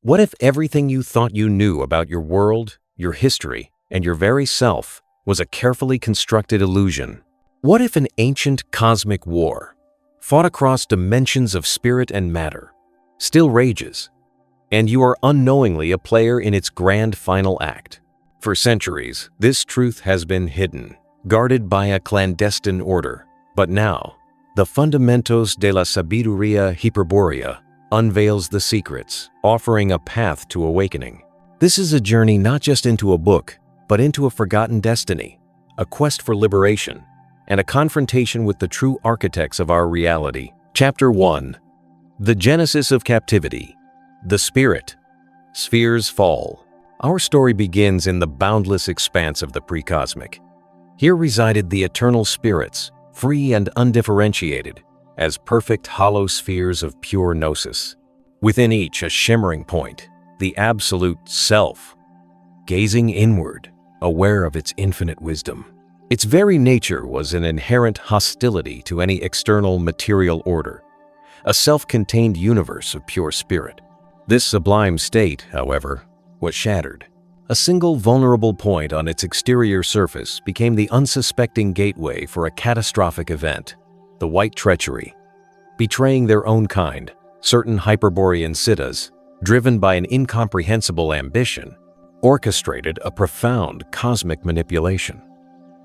What if everything you thought you knew about your world, your history, and your very self was a carefully constructed illusion? What if an ancient cosmic war, fought across dimensions of spirit and matter, still rages, and you are unknowingly a player in its grand final act? For centuries, this truth has been hidden, guarded by a clandestine order. But now, the Fundamentos de la Sabiduría Hiperbórea unveils the secrets, offering a path to awakening. This is a journey not just into a book, but into a forgotten destiny, a quest for liberation, and a confrontation with the true architects of our reality. Chapter 1. The Genesis of Captivity. The Spirit. Spheres Fall. Our story begins in the boundless expanse of the pre-cosmic. Here resided the eternal spirits, free and undifferentiated, as perfect hollow spheres of pure gnosis. Within each a shimmering point, the absolute self, gazing inward, aware of its infinite wisdom. Its very nature was an inherent hostility to any external material order, a self-contained universe of pure spirit. This sublime state, however, was shattered. A single vulnerable point on its exterior surface became the unsuspecting gateway for a catastrophic event, the White Treachery. Betraying their own kind, certain Hyperborean siddhas, driven by an incomprehensible ambition, orchestrated a profound cosmic manipulation.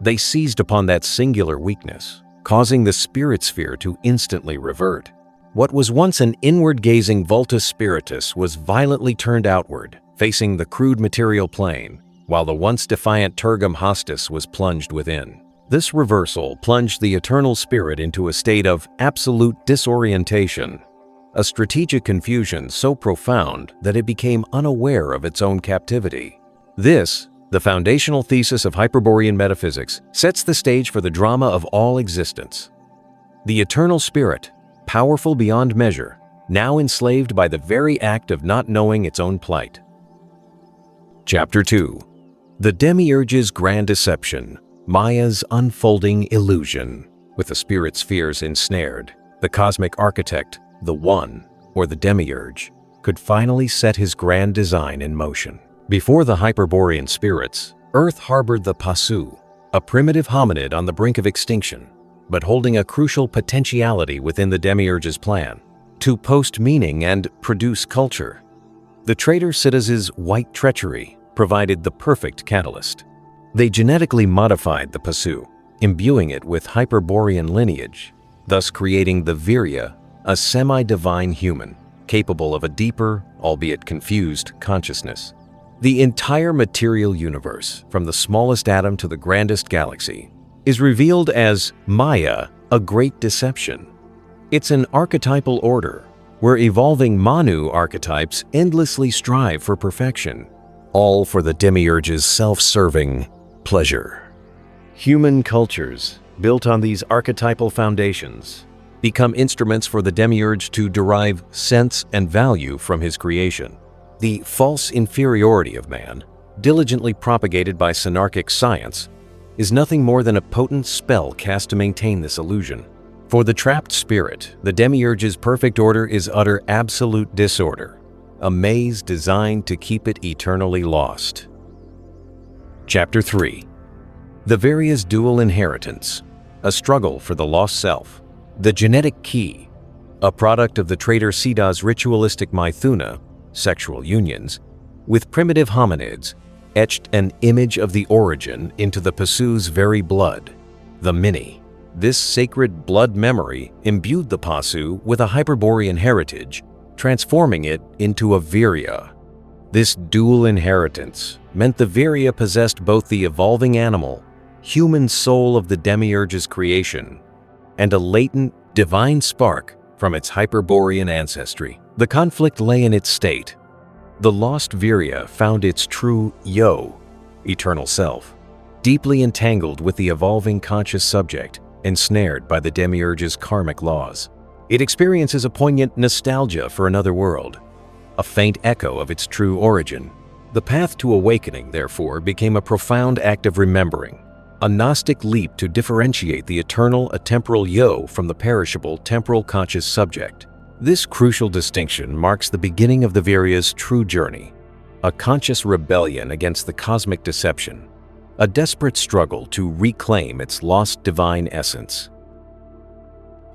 They seized upon that singular weakness, causing the spirit sphere to instantly revert. What was once an inward-gazing Vultus Spiritus was violently turned outward, facing the crude material plane, while the once defiant Tergum Hostis was plunged within. This reversal plunged the eternal spirit into a state of absolute disorientation, a strategic confusion so profound that it became unaware of its own captivity. This, the foundational thesis of Hyperborean metaphysics, sets the stage for the drama of all existence. The eternal spirit, powerful beyond measure, now enslaved by the very act of not knowing its own plight. Chapter 2. The Demiurge's Grand Deception, Maya's Unfolding Illusion. With the spirit spheres ensnared, the cosmic architect, the One, or the Demiurge, could finally set his grand design in motion. Before the Hyperborean spirits, Earth harbored the Pasu, a primitive hominid on the brink of extinction, but holding a crucial potentiality within the Demiurge's plan to post meaning and produce culture. The traitor siddhas' White Treachery provided the perfect catalyst. They genetically modified the Pasu, imbuing it with Hyperborean lineage, thus creating the Virya, a semi-divine human, capable of a deeper, albeit confused, consciousness. The entire material universe, from the smallest atom to the grandest galaxy, is revealed as Maya, a great deception. It's an archetypal order, where evolving Manu archetypes endlessly strive for perfection, all for the Demiurge's self-serving pleasure. Human cultures, built on these archetypal foundations, become instruments for the Demiurge to derive sense and value from his creation. The false inferiority of man, diligently propagated by synarchic science, is nothing more than a potent spell cast to maintain this illusion. For the trapped spirit, the Demiurge's perfect order is utter absolute disorder, a maze designed to keep it eternally lost. Chapter 3. The Virya's Dual Inheritance, a struggle for the lost self. The genetic key, a product of the traitor siddha's ritualistic maithuna, sexual unions, with primitive hominids, etched an image of the origin into the Pasu's very blood, the Mini. This sacred blood memory imbued the Pasu with a Hyperborean heritage, transforming it into a Virya. This dual inheritance meant the Virya possessed both the evolving animal, human soul of the Demiurge's creation, and a latent, divine spark from its Hyperborean ancestry. The conflict lay in its state. The lost Virya found its true yo, eternal self, deeply entangled with the evolving conscious subject, ensnared by the Demiurge's karmic laws. It experiences a poignant nostalgia for another world, a faint echo of its true origin. The path to awakening, therefore, became a profound act of remembering, a Gnostic leap to differentiate the eternal atemporal yo from the perishable temporal conscious subject. This crucial distinction marks the beginning of the Virya's true journey, a conscious rebellion against the cosmic deception, a desperate struggle to reclaim its lost divine essence.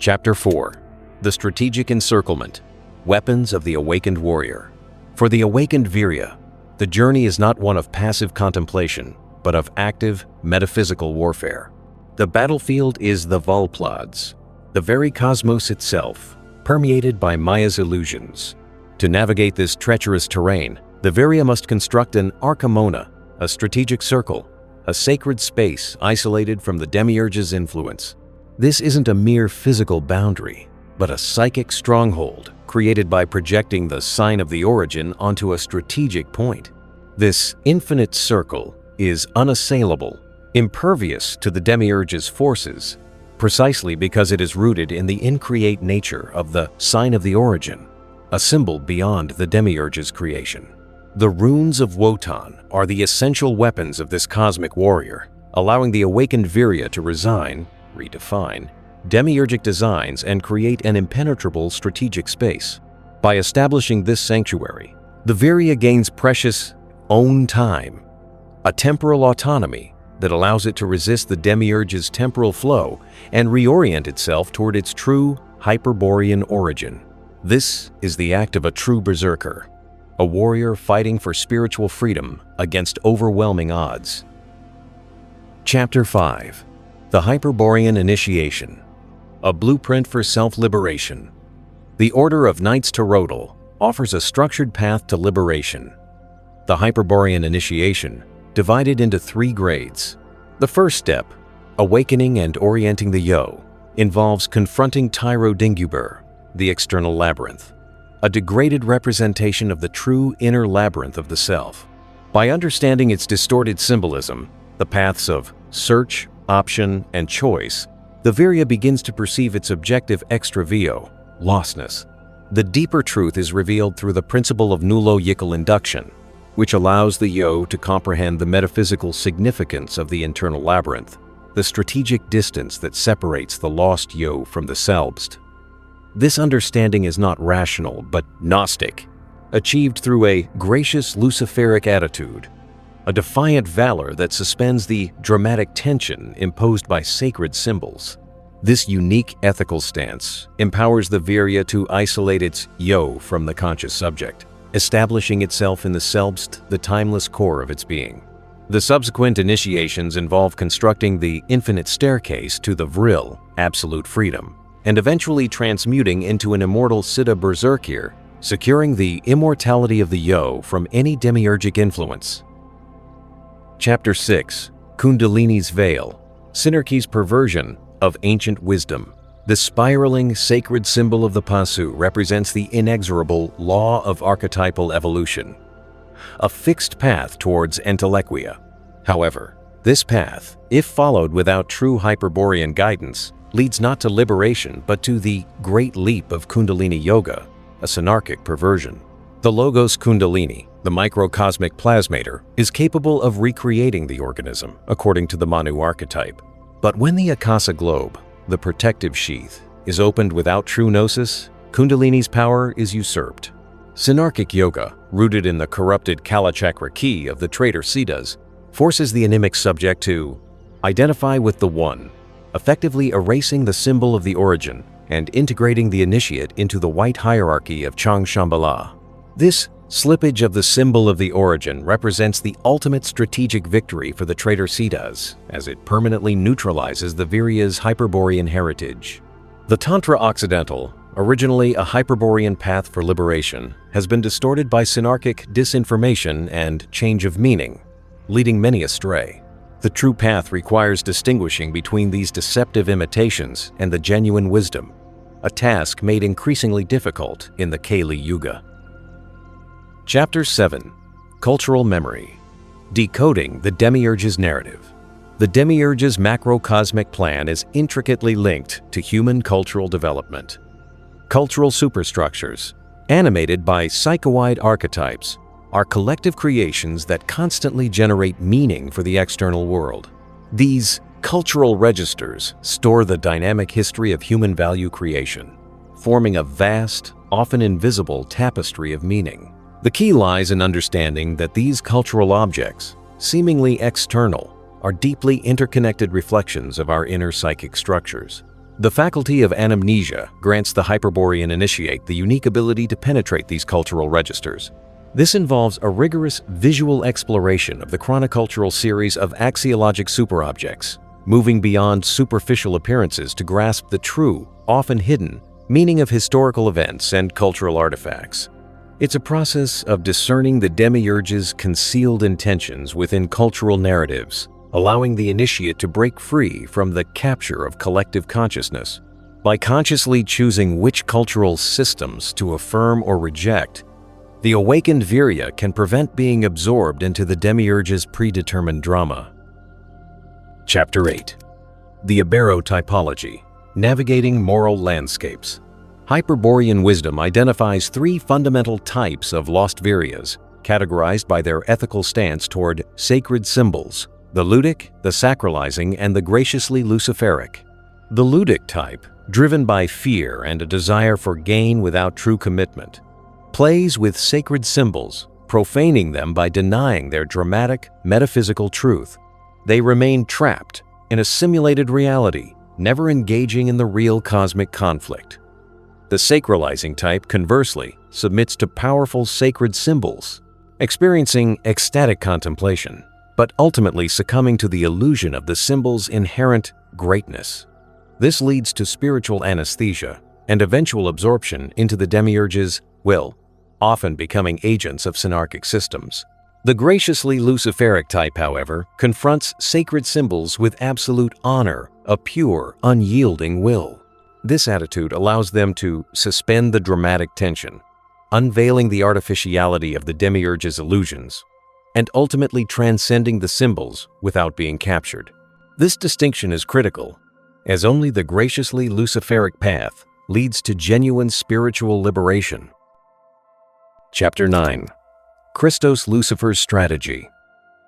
Chapter 4. The Strategic Encirclement, Weapons of the Awakened Warrior. For the awakened Virya, the journey is not one of passive contemplation, but of active, metaphysical warfare. The battlefield is the Volplods, the very cosmos itself, permeated by Maya's illusions. To navigate this treacherous terrain, the Virya must construct an archimona, a strategic circle, a sacred space isolated from the Demiurge's influence. This isn't a mere physical boundary, but a psychic stronghold created by projecting the sign of the origin onto a strategic point. This infinite circle is unassailable, impervious to the Demiurge's forces, precisely because it is rooted in the increate nature of the sign of the origin, a symbol beyond the Demiurge's creation. The runes of Wotan are the essential weapons of this cosmic warrior, allowing the awakened Virya to redefine, demiurgic designs and create an impenetrable strategic space. By establishing this sanctuary, the Virya gains precious own time, a temporal autonomy that allows it to resist the Demiurge's temporal flow and reorient itself toward its true Hyperborean origin. This is the act of a true berserker, a warrior fighting for spiritual freedom against overwhelming odds. Chapter 5. The Hyperborean Initiation, a blueprint for self-liberation. The Order of Knights Toroidal offers a structured path to liberation. The Hyperborean Initiation, divided into 3 grades. The first step, awakening and orienting the Yo, involves confronting Tyro Dingubur, the external labyrinth, a degraded representation of the true inner labyrinth of the self. By understanding its distorted symbolism, the paths of search, option, and choice, the Virya begins to perceive its objective extravio, lostness. The deeper truth is revealed through the principle of nullo-yical induction, which allows the Yo to comprehend the metaphysical significance of the internal labyrinth, the strategic distance that separates the lost Yo from the Selbst. This understanding is not rational but Gnostic, achieved through a gracious Luciferic attitude, a defiant valor that suspends the dramatic tension imposed by sacred symbols. This unique ethical stance empowers the Virya to isolate its Yo from the conscious subject, establishing itself in the Selbst, the timeless core of its being. The subsequent initiations involve constructing the infinite staircase to the Vril, absolute freedom, and eventually transmuting into an immortal Siddha Berserkir, securing the immortality of the Yo from any demiurgic influence. Chapter 6. Kundalini's Veil, Synarchy's Perversion of Ancient Wisdom. The spiraling sacred symbol of the Pasu represents the inexorable law of archetypal evolution, a fixed path towards entelequia. However, this path, if followed without true Hyperborean guidance, leads not to liberation but to the great leap of Kundalini Yoga, a synarchic perversion. The Logos Kundalini, the microcosmic plasmator, is capable of recreating the organism according to the Manu archetype. But when the Akasa globe, the protective sheath, is opened without true gnosis, Kundalini's power is usurped. Synarchic yoga, rooted in the corrupted Kalachakra key of the traitor Siddhas, forces the anemic subject to identify with the One, effectively erasing the symbol of the origin and integrating the initiate into the white hierarchy of Chang Shambhala. This slippage of the symbol of the origin represents the ultimate strategic victory for the traitor Siddhas, as it permanently neutralizes the Virya's Hyperborean heritage. The Tantra Occidental, originally a Hyperborean path for liberation, has been distorted by synarchic disinformation and change of meaning, leading many astray. The true path requires distinguishing between these deceptive imitations and the genuine wisdom, a task made increasingly difficult in the Kali Yuga. Chapter 7. Cultural Memory, Decoding the Demiurge's Narrative. The Demiurge's macrocosmic plan is intricately linked to human cultural development. Cultural superstructures, animated by psychoid archetypes, are collective creations that constantly generate meaning for the external world. These cultural registers store the dynamic history of human value creation. forming a vast, often invisible tapestry of meaning. The key lies in understanding that these cultural objects, seemingly external, are deeply interconnected reflections of our inner psychic structures. The faculty of anamnesia grants the Hyperborean initiate the unique ability to penetrate these cultural registers. This involves a rigorous visual exploration of the chronocultural series of axiologic superobjects, moving beyond superficial appearances to grasp the true, often hidden, meaning of historical events and cultural artifacts. It's a process of discerning the Demiurge's concealed intentions within cultural narratives, allowing the initiate to break free from the capture of collective consciousness. By consciously choosing which cultural systems to affirm or reject, the awakened Virya can prevent being absorbed into the Demiurge's predetermined drama. Chapter 8. The Aberotypology, Navigating Moral Landscapes. Hyperborean wisdom identifies three fundamental types of lost Viryas, categorized by their ethical stance toward sacred symbols: the ludic, the sacralizing, and the graciously luciferic. The ludic type, driven by fear and a desire for gain without true commitment, plays with sacred symbols, profaning them by denying their dramatic, metaphysical truth. They remain trapped in a simulated reality, never engaging in the real cosmic conflict. The sacralizing type, conversely, submits to powerful sacred symbols, experiencing ecstatic contemplation, but ultimately succumbing to the illusion of the symbol's inherent greatness. This leads to spiritual anesthesia and eventual absorption into the Demiurge's will, often becoming agents of synarchic systems. The graciously luciferic type, however, confronts sacred symbols with absolute honor, a pure, unyielding will. This attitude allows them to suspend the dramatic tension, unveiling the artificiality of the Demiurge's illusions, and ultimately transcending the symbols without being captured. This distinction is critical, as only the graciously luciferic path leads to genuine spiritual liberation. Chapter 9. Kristos Lucifer's Strategy,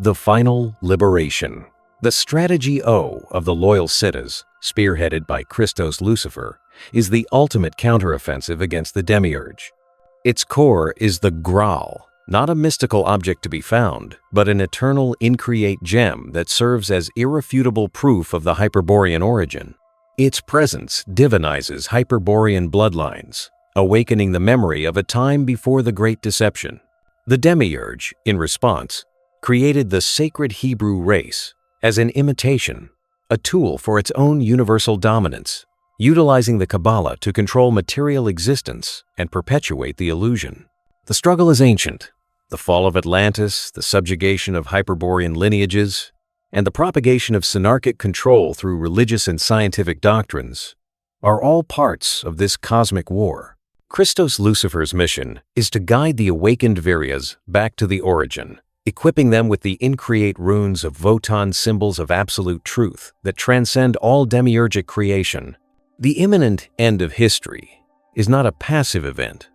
The Final Liberation. The Strategy O of the Loyal Siddhas, spearheaded by Kristos Lucifer, is the ultimate counteroffensive against the Demiurge. Its core is the Graal, not a mystical object to be found, but an eternal increate gem that serves as irrefutable proof of the Hyperborean origin. Its presence divinizes Hyperborean bloodlines, awakening the memory of a time before the Great Deception. The Demiurge, in response, created the sacred Hebrew race as an imitation, a tool for its own universal dominance, utilizing the Kabbalah to control material existence and perpetuate the illusion. The struggle is ancient. The fall of Atlantis, the subjugation of Hyperborean lineages, and the propagation of synarchic control through religious and scientific doctrines are all parts of this cosmic war. Kristos Lucifer's mission is to guide the awakened Viryas back to the origin, equipping them with the increate runes of Votan, symbols of absolute truth that transcend all demiurgic creation. The imminent end of history is not a passive event,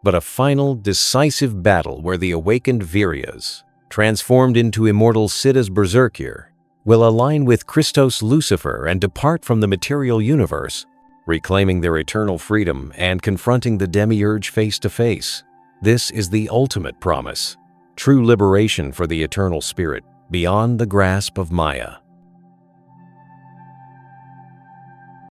but a final, decisive battle where the awakened Viryas, transformed into immortal Siddhas Berserkir, will align with Kristos Lucifer and depart from the material universe, reclaiming their eternal freedom and confronting the Demiurge face to face. This is the ultimate promise, true liberation for the eternal spirit beyond the grasp of Maya.